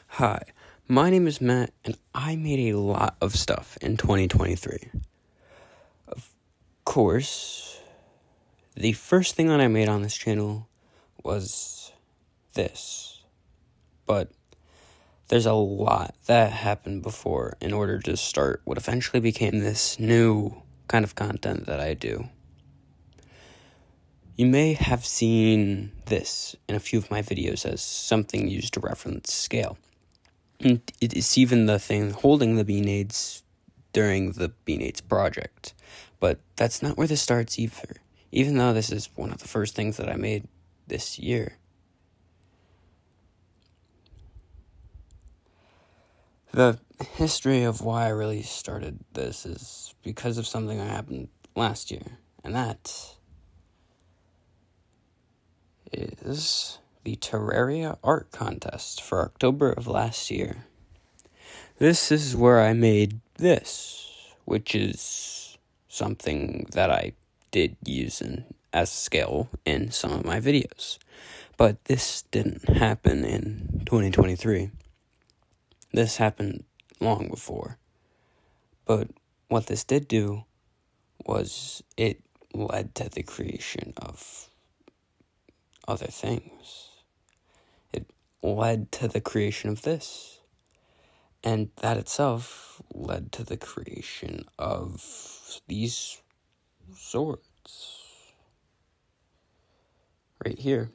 Hi, my name is Matt, and I made a lot of stuff in 2023. Of course, the first thing that I made on this channel was this, but there's a lot that happened before in order to start what eventually became this new kind of content that I do. You may have seen this in a few of my videos as something used to reference scale. And it is even the thing holding the Beanades during the Beanades project. But that's not where this starts either, even though this is one of the first things that I made this year. The history of why I really started this is because of something that happened last year, and that is the Terraria art contest for October of last year. This is where I made this, which is something that I did use as scale in some of my videos. But this didn't happen in 2023. This happened long before. But what this did do was it led to the creation of other things. It led to the creation of this. And that itself led to the creation of these swords. Right here.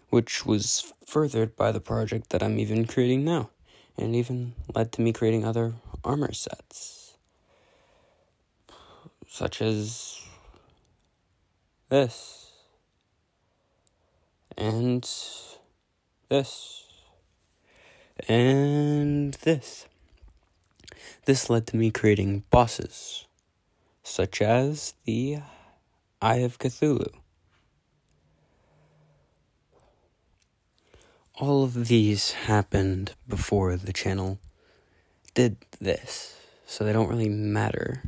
Which was furthered by the project that I'm even creating now. And even led to me creating other armor sets. Such as this. And this. And this. This led to me creating bosses, such as the Eye of Cthulhu. All of these happened before the channel did this, so they don't really matter,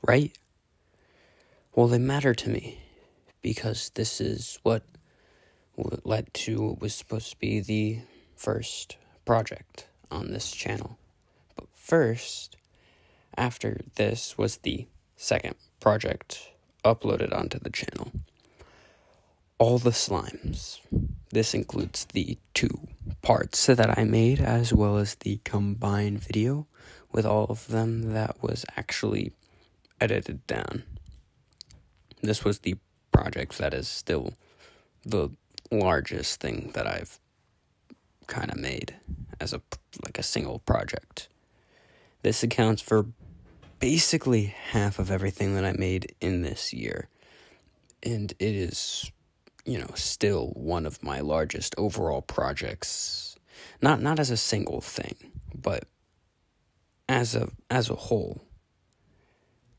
right? Well, they matter to me, because this is what led to what was supposed to be the first project on this channel. But first, after this was the second project uploaded onto the channel. All the slimes. This includes the 2 parts that I made, as well as the combined video with all of them that was actually edited down. This was the project that is still the largest thing that I've kind of made as a single project. This accounts for basically half of everything that I made in this year, and it is, still one of my largest overall projects. Not as a single thing, but as a whole.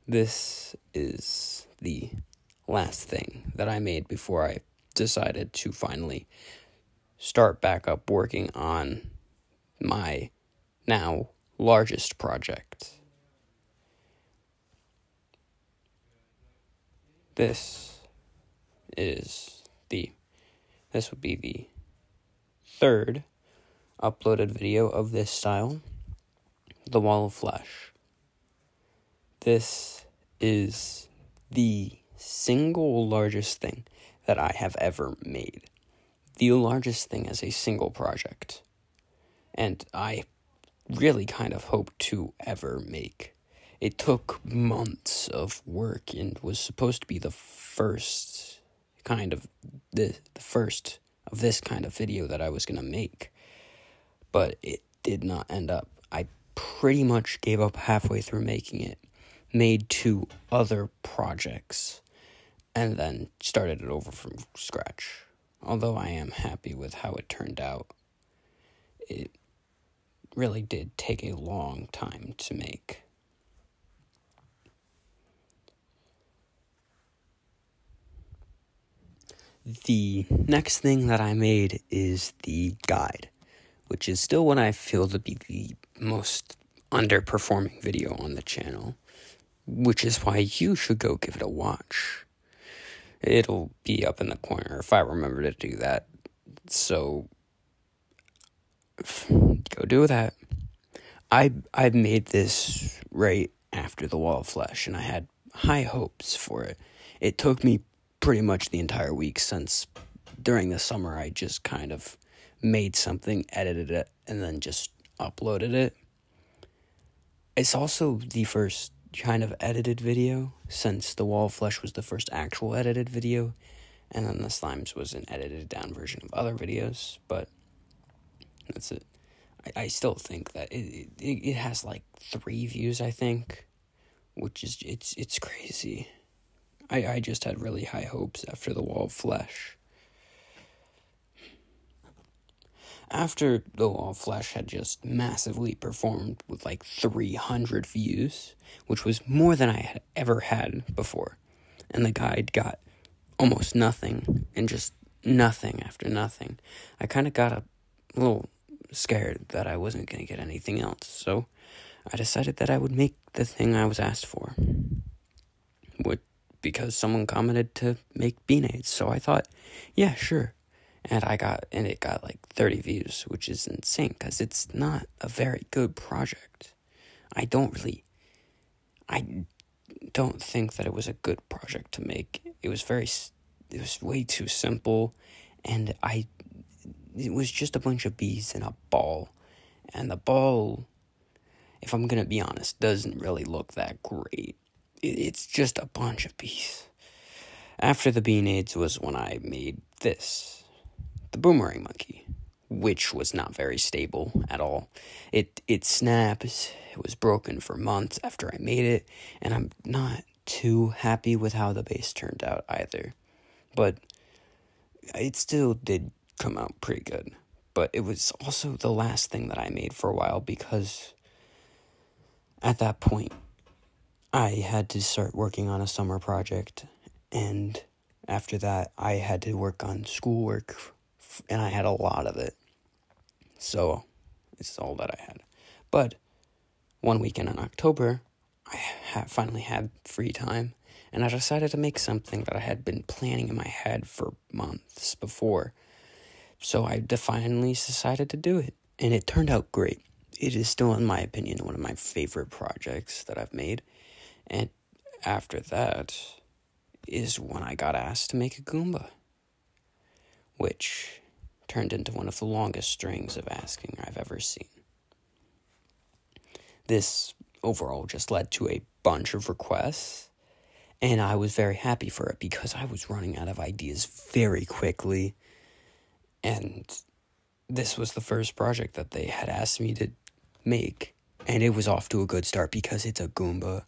This is the last thing that I made before I decided to finally start back up working on my now largest project. This would be the 3rd uploaded video of this style, The Wall of Flesh. This is the single largest thing that I have ever made. The largest thing as a single project. And I really kind of hope to ever make. It took months of work and was supposed to be the first of this kind of video that I was going to make. But it did not end up. I pretty much gave up halfway through making it, made 2 other projects, and then started it over from scratch. Although I am happy with how it turned out, it really did take a long time to make. The next thing that I made is the guide, which is still what I feel to be the most underperforming video on the channel, which is why you should go give it a watch. It'll be up in the corner if I remember to do that. So go do that. I made this right after the Wall of Flesh, and I had high hopes for it. It took me pretty much the entire week, since during the summer I just kind of made something, edited it, and then just uploaded it. It's also the first kind of edited video, since the Wall of Flesh was the first actual edited video, and then the Slimes was an edited down version of other videos, but that's it. I still think that it has like 3 views, I think, which is, it's crazy. I just had really high hopes after the Wall of Flesh. After the Wall of Flesh had just massively performed with like 300 views, which was more than I had ever had before, and the guide got almost nothing, and just nothing after nothing, I kind of got a little scared that I wasn't going to get anything else, so I decided that I would make the thing I was asked for, because someone commented to make Beanades, so I thought, yeah, sure, and it got like 30 views, which is insane, because it's not a very good project. I don't think that it was a good project to make. It was way too simple, and it was just a bunch of bees in a ball, and the ball, if I'm gonna be honest, doesn't really look that great. It's just a bunch of bees. After the Beanades was when I made this, the Boomerang Monkey, which was not very stable at all. It snaps. It was broken for months after I made it, and I'm not too happy with how the base turned out either. But it still did come out pretty good. But it was also the last thing that I made for a while, because at that point I had to start working on a summer project, and after that I had to work on schoolwork, and I had a lot of it. So it's all that I had. But one weekend in October, I finally had free time, and I decided to make something that I had been planning in my head for months before. So I finally decided to do it, and it turned out great. It is still, in my opinion, one of my favorite projects that I've made. And after that is when I got asked to make a Goomba, which turned into one of the longest strings of asking I've ever seen. This overall just led to a bunch of requests, and I was very happy for it, because I was running out of ideas very quickly, and this was the first project that they had asked me to make, and it was off to a good start, because it's a Goomba.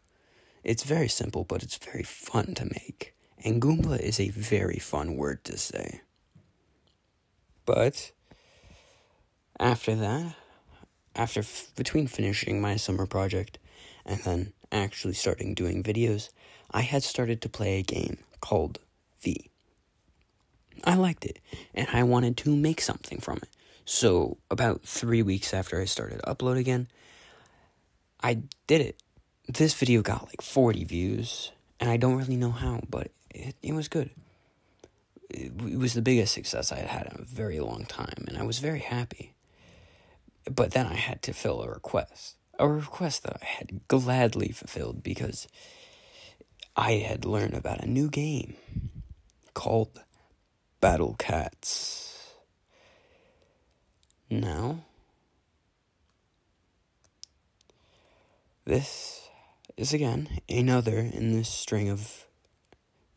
It's very simple, but it's very fun to make, and Goomba is a very fun word to say. But after that, between finishing my summer project and then actually starting doing videos, I had started to play a game called V. I liked it, and I wanted to make something from it. So about 3 weeks after I started upload again, I did it. This video got like 40 views, and I don't really know how, but it was good. It was the biggest success I had had in a very long time, and I was very happy. But then I had to fill a request that I had gladly fulfilled, because I had learned about a new game called Battle Cats. Now, this is again another in this string of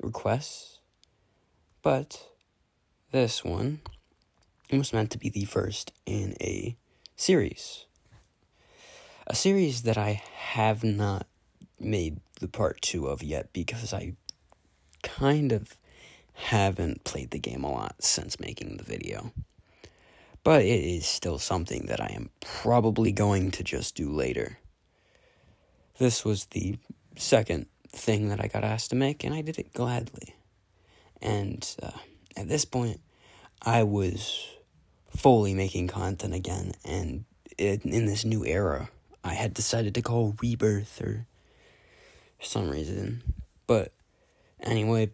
requests, but this one was meant to be the first in a series that I have not made the part 2 of yet, because I kind of haven't played the game a lot since making the video. But it is still something that I am probably going to just do later. This was the second thing that I got asked to make, and I did it gladly. And at this point, I was fully making content again, and in this new era, I had decided to call Rebirth for some reason. But anyway,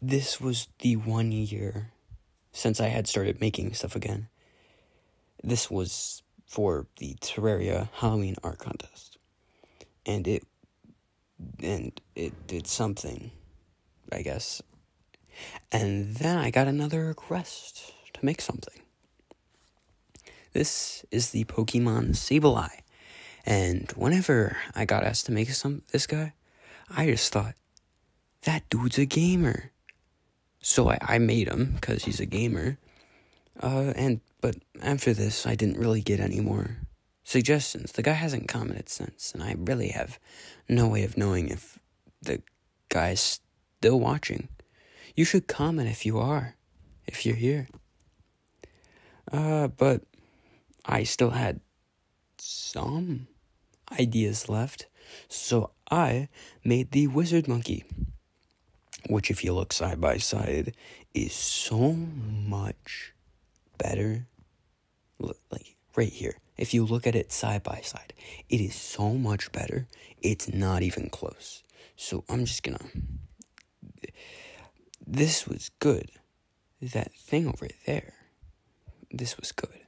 this was the 1 year since I had started making stuff again. This was for the Terraria Halloween art contest. And it did something, I guess. And then I got another request to make something. This is the Pokemon Sableye. And whenever I got asked to make this guy, I just thought, that dude's a gamer. So I made him, because he's a gamer. But after this, I didn't really get any more suggestions. The guy hasn't commented since, and I really have no way of knowing if the guy's still watching. You should comment if you're here. But I still had some ideas left, so I made the Wizard Monkey, which, if you look side by side, is so much better. Like right here, if you look at it side by side, it is so much better. It's not even close. So I'm just gonna. This was good. That thing over there. This was good.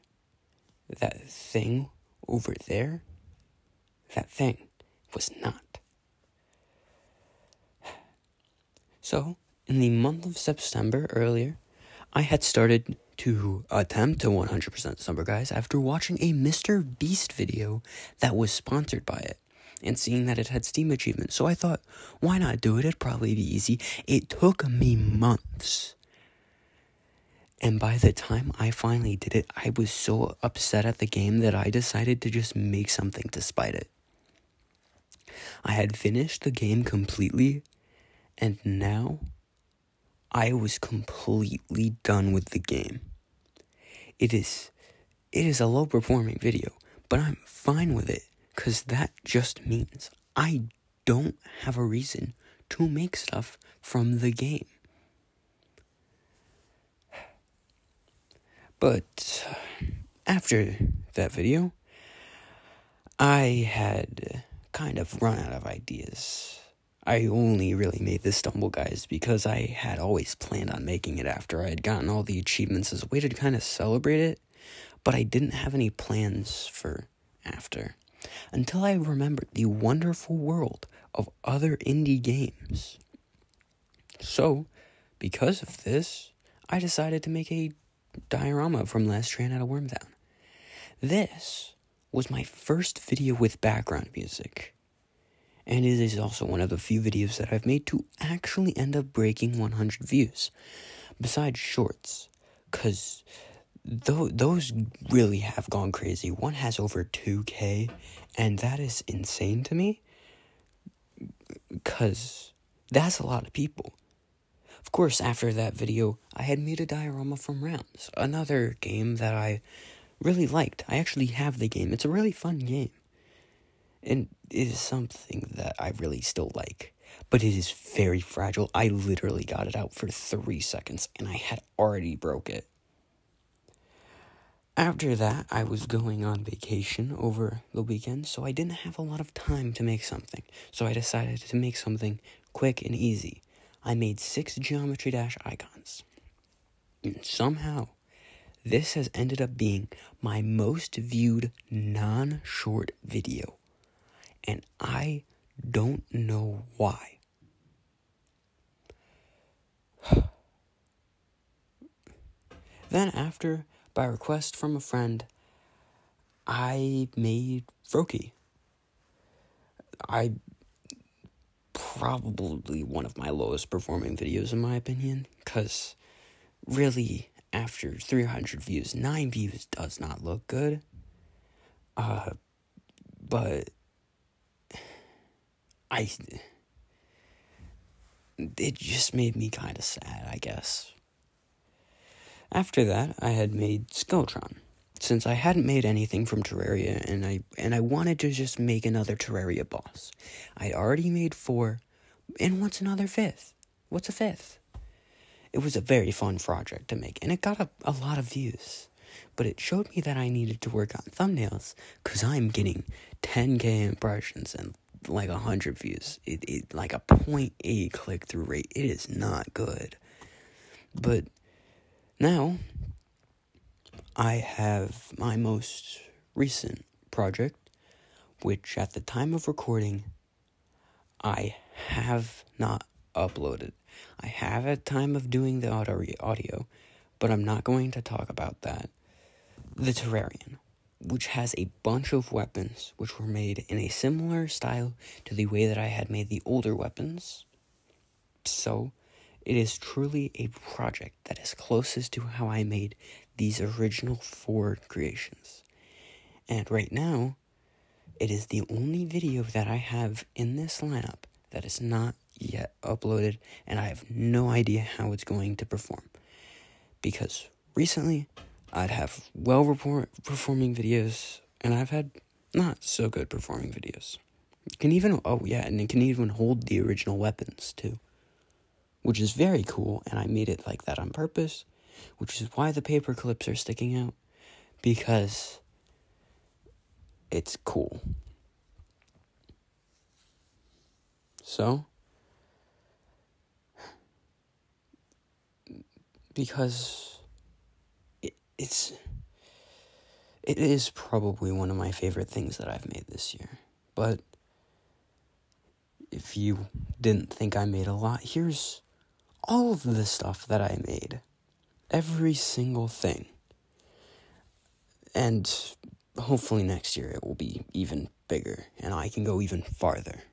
That thing over there. That thing was not. So, in the month of September earlier, I had started to attempt to 100% Slumber Guys after watching a Mr. Beast video that was sponsored by it and seeing that it had Steam achievements. So I thought, why not do it? It'd probably be easy. It took me months. And by the time I finally did it, I was so upset at the game that I decided to just make something to spite it. I had finished the game completely, and now I was completely done with the game. It is a low-performing video, but I'm fine with it, because that just means I don't have a reason to make stuff from the game. But after that video, I had kind of run out of ideas. I only really made this Stumble Guys because I had always planned on making it after I had gotten all the achievements as a way to kind of celebrate it, but I didn't have any plans for after, until I remembered the wonderful world of other indie games. So, because of this, I decided to make a diorama from Last Train Out of Wormtown. This was my first video with background music, and it is also one of the few videos that I've made to actually end up breaking 100 views, besides shorts, because those really have gone crazy. One has over 2K, and that is insane to me, because that's a lot of people. Of course, after that video, I had made a diorama from Realms, another game that I really liked. I actually have the game. It's a really fun game. And it is something that I really still like. But it is very fragile. I literally got it out for 3 seconds, and I had already broke it. After that, I was going on vacation over the weekend, so I didn't have a lot of time to make something. So I decided to make something quick and easy. I made 6 Geometry Dash icons. And somehow, this has ended up being my most viewed non-short video. And I don't know why. Then after, by request from a friend, I made Froakie. Probably one of my lowest performing videos in my opinion, because really, after 300 views, 9 views does not look good. But it just made me kind of sad, I guess. After that, I had made Skeletron, since I hadn't made anything from Terraria, and I wanted to just make another Terraria boss. I'd already made 4, and what's another 5th? What's a 5th? It was a very fun project to make, and it got a lot of views. But it showed me that I needed to work on thumbnails, because I'm getting 10K impressions and like 100 views. It like a 0.8 click-through rate. It is not good. But now, I have my most recent project, which at the time of recording, I have not uploaded. I have at time of doing the audio, but I'm not going to talk about that. The Terrarian, which has a bunch of weapons which were made in a similar style to the way that I had made the older weapons. So, it is truly a project that is closest to how I made these original 4 creations. And right now, it is the only video that I have in this lineup that is not yet uploaded, and I have no idea how it's going to perform. Because recently, I'd have performing videos, and I've had not so good performing videos. It can even, and it can even hold the original weapons, too. Which is very cool, and I made it like that on purpose, which is why the paper clips are sticking out, because it's cool. So, because it is probably one of my favorite things that I've made this year. But if you didn't think I made a lot, here's all of the stuff that I made. Every single thing. And hopefully next year it will be even bigger and I can go even farther.